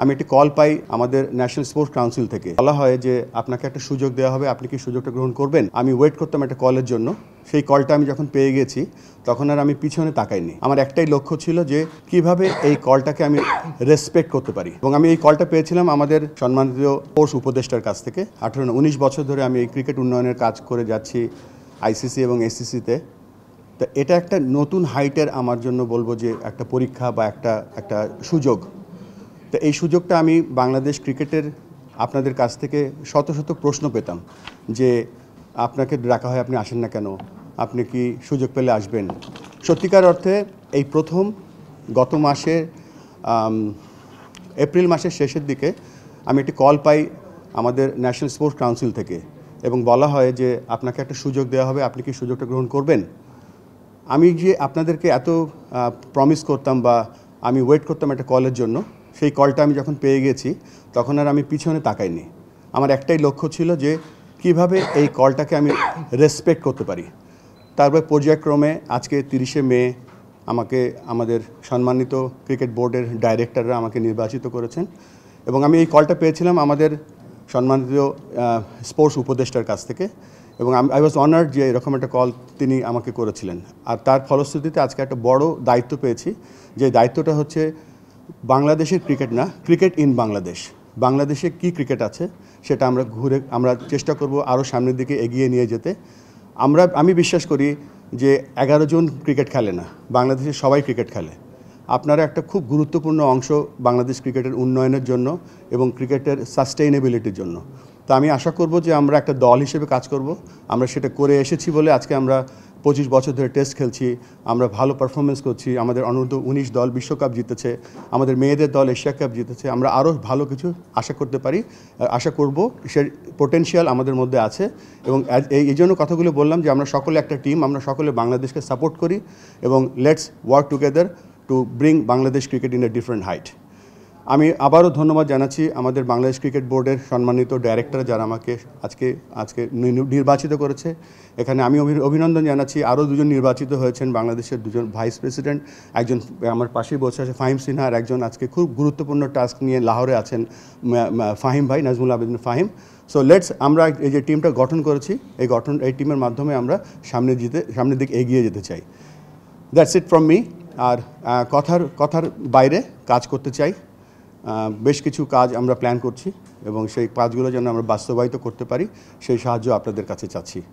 আমি একটি কল পাই আমাদের ন্যাশনাল স্পোর্টস কাউন্সিল থেকে। বলা হয় যে আপনাকে একটা সুযোগ দেওয়া হবে, আপনি কি সুযোগটা গ্রহণ করবেন? আমি ওয়েট করতাম একটা কলের জন্য। সেই কলটা আমি যখন পেয়ে গেছি তখন আর আমি পিছনে তাকাইনি। আমার একটাই লক্ষ্য ছিল যে কিভাবে এই কলটাকে আমি রেসপেক্ট করতে পারি, এবং আমি এই কলটা পেয়েছিলাম আমাদের সম্মানিত স্পোর্টস উপদেষ্টার কাছ থেকে। 19 বছর ধরে আমি এই ক্রিকেট উন্নয়নের কাজ করে যাচ্ছি আইসিসি এবং এসিসিতে। তো এটা একটা নতুন হাইটের আমার জন্য বলবো যে একটা পরীক্ষা বা একটা সুযোগ। তো এই সুযোগটা আমি বাংলাদেশ ক্রিকেটের আপনাদের কাছ থেকে শত শত প্রশ্ন পেতাম যে আপনাকে ডাকা হয়, আপনি আসেন না কেন, আপনি কি সুযোগ পেলে আসবেন। সত্যিকার অর্থে এই প্রথম গত মাসে এপ্রিল মাসের শেষের দিকে আমি একটি কল পাই আমাদের ন্যাশনাল স্পোর্টস কাউন্সিল থেকে, এবং বলা হয় যে আপনাকে একটা সুযোগ দেওয়া হবে, আপনি কি সুযোগটা গ্রহণ করবেন? আমি যে আপনাদেরকে এত প্রমিস করতাম বা আমি ওয়েট করতাম একটা কলের জন্য, সেই কলটা আমি যখন পেয়ে গেছি তখন আর আমি পিছনে তাকাইনি। আমার একটাই লক্ষ্য ছিল যে কিভাবে এই কলটাকে আমি রেসপেক্ট করতে পারি। তারপর পর্যায়ক্রমে আজকে 30শে মে আমাকে আমাদের সম্মানিত ক্রিকেট বোর্ডের ডাইরেক্টররা আমাকে নির্বাচিত করেছেন, এবং আমি এই কলটা পেয়েছিলাম আমাদের সম্মানিত স্পোর্টস উপদেষ্টার কাছ থেকে, এবং আই ওয়াজ অনার্ড যে এরকম একটা কল তিনি আমাকে করেছিলেন। আর তার ফলশ্রুতিতে আজকে একটা বড় দায়িত্ব পেয়েছি, যে দায়িত্বটা হচ্ছে বাংলাদেশের ক্রিকেট না, ক্রিকেট ইন বাংলাদেশ। বাংলাদেশে কি ক্রিকেট আছে সেটা আমরা চেষ্টা করব আরও সামনের দিকে এগিয়ে নিয়ে যেতে। আমি বিশ্বাস করি যে 11 জন ক্রিকেট খেলে না, বাংলাদেশে সবাই ক্রিকেট খেলে। আপনারা একটা খুব গুরুত্বপূর্ণ অংশ বাংলাদেশ ক্রিকেটের উন্নয়নের জন্য এবং ক্রিকেটের সাস্টেইনেবিলিটির জন্য। তো আমি আশা করব যে আমরা একটা দল হিসেবে কাজ করব। আমরা সেটা করে এসেছি বলে আজকে আমরা 25 বছর ধরে টেস্ট খেলছি, আমরা ভালো পারফরমেন্স করছি, আমাদের অনূর্ধ্ব-19 দল বিশ্বকাপ জিতেছে, আমাদের মেয়েদের দল এশিয়া কাপ জিতেছে। আমরা আরও ভালো কিছু আশা করব, সে পোটেনশিয়াল আমাদের মধ্যে আছে। এবং এই জন্য কথাগুলো বললাম যে আমরা সকলে একটা টিম, আমরা সকলে বাংলাদেশকে সাপোর্ট করি, এবং let's work together to bring Bangladesh cricket in a different height. আমি আবারও ধন্যবাদ জানাচ্ছি আমাদের বাংলাদেশ ক্রিকেট বোর্ডের সম্মানিত ডাইরেক্টর যারা আমাকে আজকে নির্বাচিত করেছে। এখানে আমি অভিনন্দন জানাচ্ছি আরও 2জন নির্বাচিত হয়েছেন, বাংলাদেশের 2জন ভাইস প্রেসিডেন্ট, একজন আমার পাশেই বসে আছে ফাহিম সিনহা, আর একজন আজকে খুব গুরুত্বপূর্ণ টাস্ক নিয়ে লাহোরে আছেন ফাহিম ভাই, নাজমুল আবেদিন ফাহিম। সো আমরা এই যে টিমটা গঠন করেছি, এই টিমের মাধ্যমে আমরা সামনের দিকে এগিয়ে যেতে চাই। That's it from me. আর কথার বাইরে কাজ করতে চাই। বেশ কিছু কাজ আমরা প্ল্যান করছি, এবং সেই কাজগুলো যেন আমরা বাস্তবায়িত করতে পারি সেই সাহায্য আপনাদের কাছে চাচ্ছি।